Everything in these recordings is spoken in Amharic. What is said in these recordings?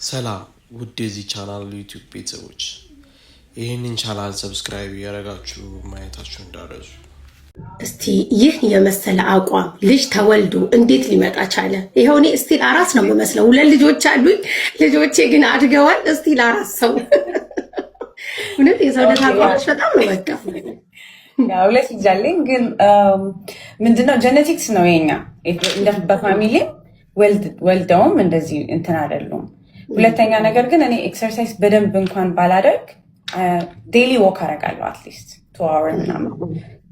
ሰላም ውድ የዚህ ቻናል ዩቲዩብ ቤተሰቦች፣ ይህንን ቻናል ሰብስክራይብ ያደረጋችሁ ማየታችሁ እንዳረሱ። እስቲ ይህ የመሰለ አቋም ልጅ ተወልዶ እንዴት ሊመጣ ቻለ? ይኸው እኔ እስቲል አራስ ነው የምመስለው። 2 ልጆች አሉኝ። ልጆቼ ግን አድገዋል። እስቲል አራስ ሰው እውነት የሰውነት አቋምሽ በጣም ነው በቃ። ሁለት ልጅ አለኝ። ግን ምንድነው ጀኔቲክስ ነው የኛ በፋሚሊ ወልደውም እንደዚህ እንትን አይደሉም። ሁለተኛ ነገር ግን እኔ ኤክሰርሳይዝ በደንብ እንኳን ባላደርግ ዴይሊ ዎክ አረጋለሁ። አትሊስት 2 አወር ምናምን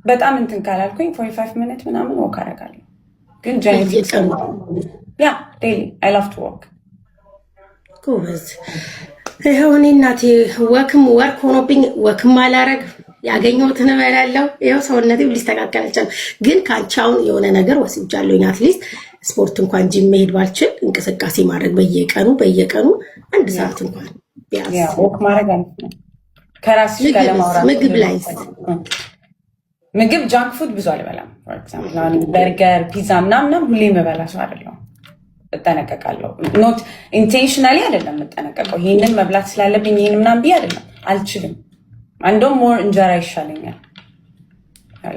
በጣም እንትን ካላልኩኝ 45 ሚኒት ምናምን ዎክ አረጋለሁ። ግን ጀኔቲክስ ያ ዴይሊ አይ ላቭ ቱ ዎክ። ጎበዝ። ይኸው እኔ እናቴ ወክም ወርክ ሆኖብኝ ወክም አላረግ ያገኘሁትን እበላለሁ። ይኸው ሰውነቴ ሊስተካከል አልቻለም። ግን ከአንቺ አሁን የሆነ ነገር ወስጃለሁኝ። አትሊስት ስፖርት እንኳን ጂም መሄድ ባልችል እንቅስቃሴ ማድረግ በየቀኑ 1 ሰዓት እንኳን ቢያንስ ወክ ማድረግ አለ። ከራስሽ ጋር ለማውራት ምግብ ላይ ምግብ ጃንክ ፉድ ብዙ አልበላም። ፎር ኤግዛምፕል በርገር፣ ፒዛ ምናምን ሁሌ የምበላ ሰው አይደለሁም። እጠነቀቃለሁ። ኖት ኢንቴንሽናሊ አይደለም የምጠነቀቀው። ይህንን መብላት ስላለብኝ ይህን ምናምን ብዬ አይደለም፣ አልችልም። አንዶም ሞር እንጀራ ይሻለኛል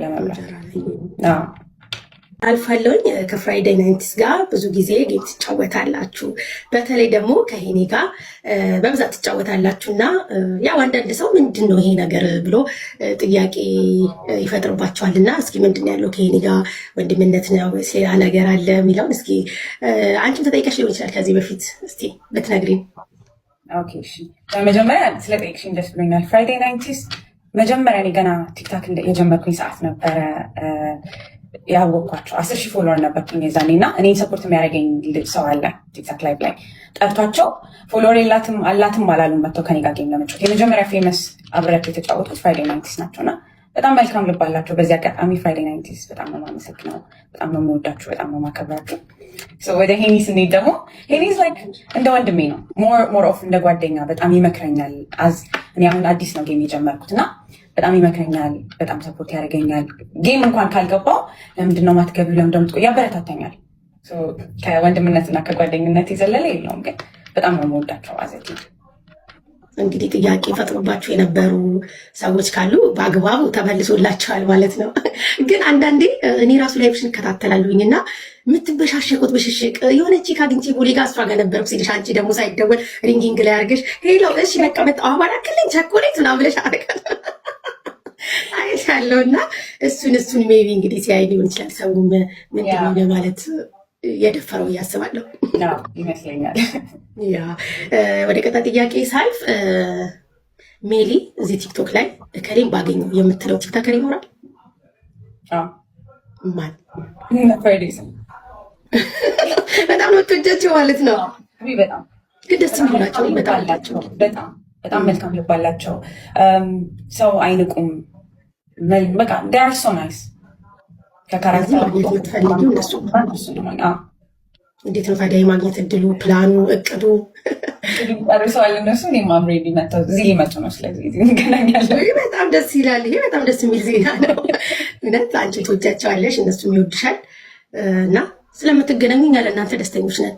ለመብላት። አልፋለሁኝ። ከፍራይዴይ ናይትስ ጋር ብዙ ጊዜ ጌም ትጫወታላችሁ። በተለይ ደግሞ ከሄኔ ጋር በብዛት ትጫወታላችሁ እና ያው አንዳንድ ሰው ምንድን ነው ይሄ ነገር ብሎ ጥያቄ ይፈጥርባቸዋል። እና እስኪ ምንድን ነው ያለው ከሄኔ ጋር ወንድምነት ነው ወይስ ሌላ ነገር አለ የሚለውን እስኪ አንቺም ተጠይቀሽ ሊሆን ይችላል ከዚህ በፊት እስኪ ብትነግሪን። ኦኬ እሺ፣ በመጀመሪያ ስለጠየቅሽኝ ደስ ብሎኛል። ፍራይዴይ ናይትስ መጀመሪያ እኔ ገና ቲክታክ የጀመርኩኝ ሰዓት ነበረ ያወቅኳቸው። 10,000 ፎሎወር ነበርኩኝ የዛኔ እና እኔን ሰፖርት የሚያደርገኝ ሰው አለ ቲክታክ ላይቭ ላይ ጠርቷቸው ፎሎወር አላትም አላሉም። መጥተው ከኔ ጋር ጌም ለመጫወት የመጀመሪያ ፌመስ አብረው የተጫወቱት ፍራይዴይ ናይትስ ናቸው እና በጣም መልካም ልብ አላቸው። በዚህ አጋጣሚ ፍራይዴይ ናይትስ በጣም ነው የማመሰግነው። በጣም ነው የምወዳችሁ፣ በጣም ነው የማከብራችሁ። ወደ ሄኒ ስንሄድ ደግሞ ሄኒ ላይክ እንደ ወንድሜ ነው፣ ሞር ኦፍ እንደ ጓደኛ በጣም ይመክረኛል። እኔ አሁን አዲስ ነው ጌም የጀመርኩት እና በጣም ይመክረኛል፣ በጣም ሰፖርት ያደርገኛል። ጌም እንኳን ካልገባው ለምንድነው ማትገቢው ለምን እንደምትቆይ ያበረታታኛል። ከወንድምነትና ከጓደኝነት የዘለለ የለውም። ግን በጣም ነው የምወዳቸው። አዘቲ እንግዲህ ጥያቄ ፈጥሮባቸው የነበሩ ሰዎች ካሉ በአግባቡ ተመልሶላቸዋል ማለት ነው። ግን አንዳንዴ እኔ ራሱ ላይፍሽን እከታተላለሁኝ እና የምትበሻሸቁት ብሽሽቅ የሆነች ካግኝቼ ቦሌ ጋር እሷ ጋር ነበርኩ ሲልሽ አንቺ ደግሞ ሳይደወል ሪንጊንግ ላይ አድርገሽ ሄሎ እሺ በቃ መጣሁ አባላ ክልኝ ቸኮሌት ምናምን ብለሽ አደረጋል አይሻለሁ። እና እሱን ሜቢ እንግዲህ ሲያይ ሊሆን ይችላል ሰው ምንድን ነው ማለት የደፈረው እያስባለሁ ይመስለኛል። ያ ወደ ቀጣይ ጥያቄ ሳልፍ ሜሊ እዚህ ቲክቶክ ላይ ከሌም ባገኘው የምትለው ቲክቶከር ይኖራል? ማን? በጣም ነው ትወጃቸው ማለት ነው። በጣም ግን ደስ የሚላቸው ይመጣላቸው። በጣም መልካም ልብ አላቸው። ሰው አይንቁም። በቃ ዴር ሶ ናይስ። ከካራክተር የምትፈልጊው እነሱ እንዴት ነው ታዲያ የማግኘት እድሉ ፕላኑ እቅዱ? ጨርሰዋል እነሱ። እኔም አብሬ መጥተው እዚህ ሊመጡ ነው። ስለዚህ እንገናኛለን። በጣም ደስ ይላል። ይሄ በጣም ደስ የሚል ዜና ነው እውነት። አንቺ ትወጃቸዋለሽ፣ እነሱም ይወድሻል እና ስለምትገናኙ እኛ ለእናንተ ደስተኞች ነን።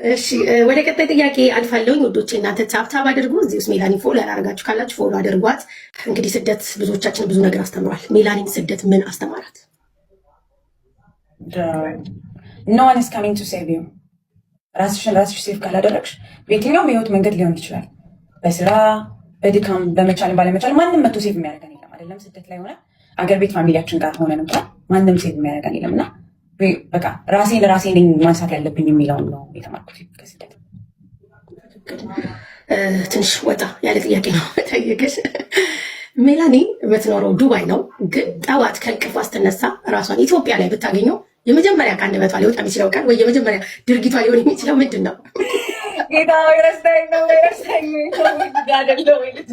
እሺ ወደ ቀጣይ ጥያቄ አልፋለሁኝ። ወዶቼ እናንተ ታብታብ አድርጉ። እዚህ ውስጥ ሜላኒ ፎሎ ያላደረጋችሁ ካላችሁ ፎሎ አድርጓት። እንግዲህ ስደት ብዙዎቻችን ብዙ ነገር አስተምሯል። ሜላኒን ስደት ምን አስተማራት? ኖ ዋን ኢዝ ካሚንግ ቱ ሴቭ ዩ። ራስሽ ሴቭ ካላደረግሽ በየትኛውም የህይወት መንገድ ሊሆን ይችላል፣ በስራ በድካም በመቻል ባለመቻል ማንም መቶ ሴቭ የሚያደርገን የለም። አይደለም ስደት ላይ ሆነ አገር ቤት ፋሚሊያችን ጋር ሆነን እንኳን ማንም ሴቭ የሚያደርገን የለም እና በቃ ራሴ ነኝ ማንሳት ያለብኝ የሚለውን ነው የተማርኩት ከስደት። ትንሽ ወጣ ያለ ጥያቄ ነው ጠየቅሽ። ሜላኒ የምትኖረው ዱባይ ነው። ግን ጠዋት ከእንቅልፏ ስትነሳ ራሷን ኢትዮጵያ ላይ ብታገኘው የመጀመሪያ ከአንደበቷ ሊወጣ የሚችለው ቃል ወይ የመጀመሪያ ድርጊቷ ሊሆን የሚችለው ምንድን ነው? ጌታ ረስታኝ ነው ረስታኝ አይደለው ወይ ልጅ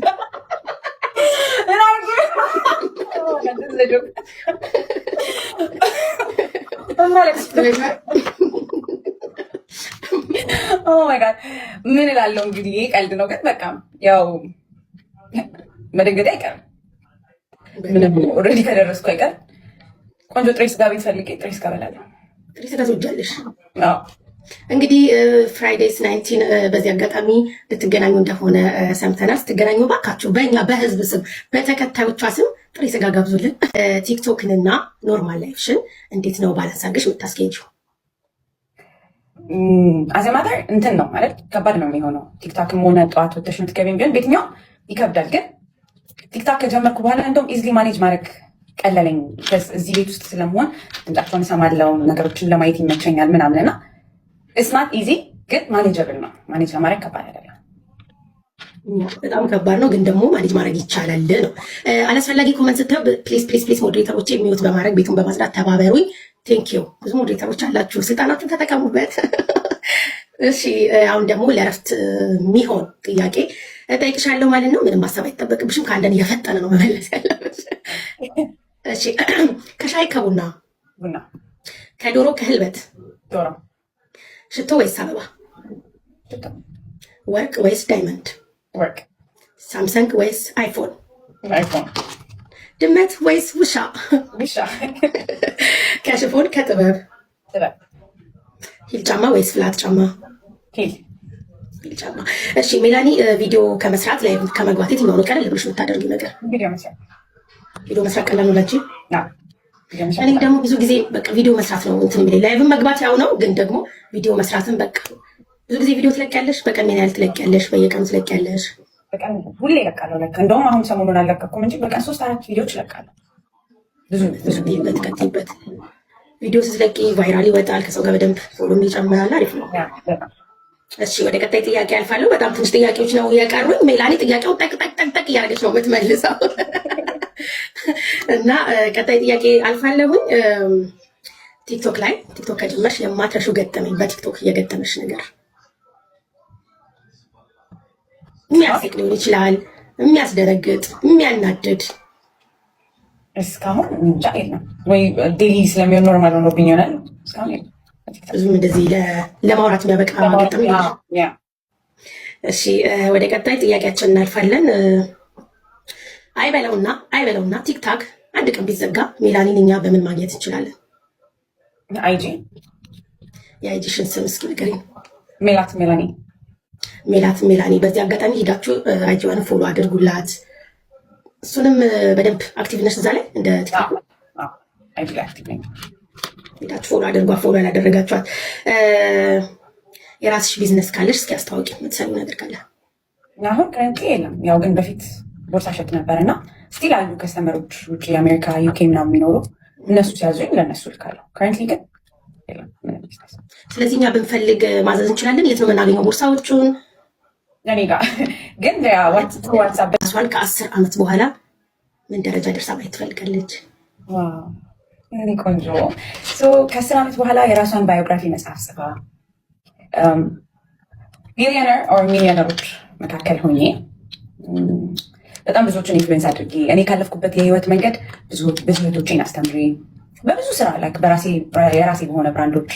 ምን እላለሁ እንግዲህ ይሄ ቀልድ ነው። ግን በቃ ያው መደንገጤ አይቀርም። ምንም ኦልሬዲ ከደረስኩ አይቀርም። ቆንጆ ጥሬ ስጋ ቤት ፈልጌ ጥሬ ስጋ በላለሁ። ጥሬ ስጋ ትወጃለሽ? እንግዲህ ፍራይዴይስ 19 በዚህ አጋጣሚ ልትገናኙ እንደሆነ ሰምተናል። ስትገናኙ ባካችሁ በእኛ በህዝብ ስም በተከታዮቿ ስም ጥሬ ስጋ ጋብዙልን። ቲክቶክንና ኖርማል ላይፍሽን እንዴት ነው ባላንስ አድርገሽ የምታስኬጂው? አዘማተር እንትን ነው ማለት ከባድ ነው የሚሆነው። ቲክታክም ሆነ ጠዋት ወተሽ የምትገቢም ቢሆን ቤትኛው ይከብዳል። ግን ቲክታክ ከጀመርኩ በኋላ እንደውም ኢዝሊ ማኔጅ ማድረግ ቀለለኝ። እዚህ ቤት ውስጥ ስለመሆን ድምጻቸውን እሰማለሁ፣ ነገሮችን ለማየት ይመቸኛል ምናምንና እስናት ኢዚ ግን ማኔጀብል ነው። ማኔጅ ለማድረግ ከባድ አይደለም። በጣም ከባድ ነው፣ ግን ደግሞ ማኔጅ ማድረግ ይቻላል ነው። አላስፈላጊ ኮመንት ስታዩ ፕሊዝ ሞዴሬተሮች የሚወት በማድረግ ቤቱን በማጽዳት ተባበሩኝ። ቴንኪዩ። ብዙ ሞዴሬተሮች አላችሁ፣ ስልጣናችሁን ተጠቀሙበት። እሺ አሁን ደግሞ ለእረፍት የሚሆን ጥያቄ እጠይቅሻለሁ ማለት ነው። ምንም ማሰብ አይጠበቅብሽም። ከአንደን እየፈጠነ ነው መመለስ ያለበት። እሺ ከሻይ ከቡና ቡና፣ ከዶሮ ከህልበት ዶሮ፣ ሽቶ ወይስ አበባ? ሽቶ። ወርቅ ወይስ ዳይመንድ? ወርቅ። ሳምሰንግ ወይስ አይፎን? አይፎን። ድመት ወይስ ውሻ? ውሻ። ከሽፎን ከጥበብ? ጥበብ። ሂል ጫማ ወይስ ፍላት ጫማ? ሂል ጫማ። እሺ ሜላኒ፣ ቪዲዮ ከመስራት ላይ ከመግባት የትኛው ነው ቀለል ብሎሽ የምታደርጊው ነገር? ቪዲዮ መስራት። ቪዲዮ መስራት ቀላል ነው ላንቺ? እኔ ደግሞ ብዙ ጊዜ በቃ ቪዲዮ መስራት ነው እንትን የሚለኝ። ላይቭን መግባት ያው ነው፣ ግን ደግሞ ቪዲዮ መስራትን በቃ ብዙ ጊዜ ቪዲዮ ትለቂያለሽ። በቀን ምን ያህል ትለቂያለሽ? በየቀኑ ትለቂያለሽ? በቀን ሁሌ እለቃለሁ። እንደውም አሁን ሰሞኑን አልለቀኩም እንጂ በቀን 3-4 ቪዲዮዎች እለቃለሁ። ብዙ ቀጥይበት። ቪዲዮ ስትለቂ ቫይራል ይወጣል፣ ከሰው ጋር በደንብ ፎሎም ይጨምራል። አሪፍ ነው። እሺ ወደ ቀጣይ ጥያቄ አልፋለሁ። በጣም ትንሽ ጥያቄዎች ነው የቀሩኝ። ሜላኒ ጥያቄውን ጠቅ እያደረገች ነው የምትመልሰው እና ቀጣይ ጥያቄ አልፋለሁኝ። ቲክቶክ ከጀመርሽ የማትረሺው ገጠመኝ፣ በቲክቶክ እየገጠመሽ ነገር የሚያስቅ ሊሆን ይችላል፣ የሚያስደነግጥ፣ የሚያናድድ። እስካሁን እንጃ የለም ወይ ዴሊ ስለሚሆን ኖርማል ሆኖብኝ ይሆናል። እስካሁን የለም ብዙም እንደዚህ ለማውራት የሚያበቃ ገጠመኝ። እሺ ወደ ቀጣይ ጥያቄያችን እናልፋለን። አይበለውና ቲክታክ አንድ ቀን ቢዘጋ ሜላኒን እኛ በምን ማግኘት እንችላለን? አይጂ። የአይጂሽን ስም እስኪ ንገሪኝ። ሜላት ሜላኒ። በዚህ አጋጣሚ ሂዳችሁ አይጂዋን ፎሎ አድርጉላት። እሱንም በደንብ አክቲቭ ነሽ እዛ ላይ እንደ ቲክታክ ሄዳችሁ ፎሎ አድርጓ። ፎሎ ያላደረጋችኋት የራስሽ ቢዝነስ ካለሽ እስኪ አስታወቂ፣ የምትሰሪው ነገር ካለ። አሁን ከረንት የለም። ያው ግን በፊት ቦርሳ ሸጥ ነበር እና ስቲል አሉ ከስተመሮች ውጭ የአሜሪካ ዩኬ ምናምን የሚኖሩ እነሱ ሲያዙኝ ለእነሱ ልካለሁ። ከረንትሊ ግን የለም ምንም ቢዝነስ። ስለዚህ እኛ ብንፈልግ ማዘዝ እንችላለን። የት ነው የምናገኘው ቦርሳዎቹን? እኔ ጋር ግን ዋትሳፕ ሷል ከ10 ዓመት በኋላ ምን ደረጃ ደርሳ ማየት ትፈልጋለች? ቆንጆ። ከ10 ዓመት በኋላ የራሷን ባዮግራፊ መጽሐፍ ጽፋ ቢሊዮነር ኦር ሚሊዮነሮች መካከል ሆኜ በጣም ብዙዎችን ኢንፍሉዌንስ አድርጌ እኔ ካለፍኩበት የህይወት መንገድ ብዙ ህይወቶችን አስተምሬ በብዙ ስራ ላይክ የራሴ በሆነ ብራንዶች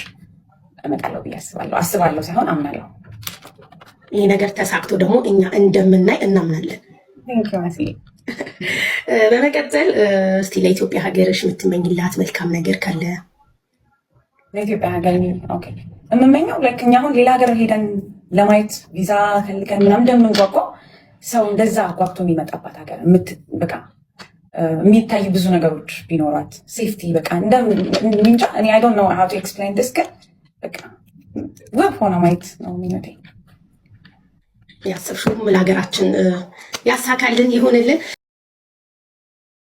እመጣለሁ ብዬ አስባለሁ ሳይሆን አምናለሁ። ይህ ነገር ተሳክቶ ደግሞ እኛ እንደምናይ እናምናለን። በመቀጠል እስቲ ለኢትዮጵያ ሀገርሽ የምትመኝላት መልካም ነገር ካለ? ለኢትዮጵያ ሀገር የምመኘው እኛ አሁን ሌላ ሀገር ሄደን ለማየት ቪዛ ፈልገን ምናምን እንደምንጓጓ ሰው እንደዛ ጓጉቶ የሚመጣባት ሀገር በቃ የሚታይ ብዙ ነገሮች ቢኖሯት ሴፍቲ በቃ እንጃ እኔ አይ ዶንት ኖ ሃው ቱ ኤክስፕሌን ዲስ ግን በቃ ውብ ሆነ ማየት ነው የሚመጣኝ። ያሰብሽውም ለሀገራችን ያሳካልን ይሆንልን።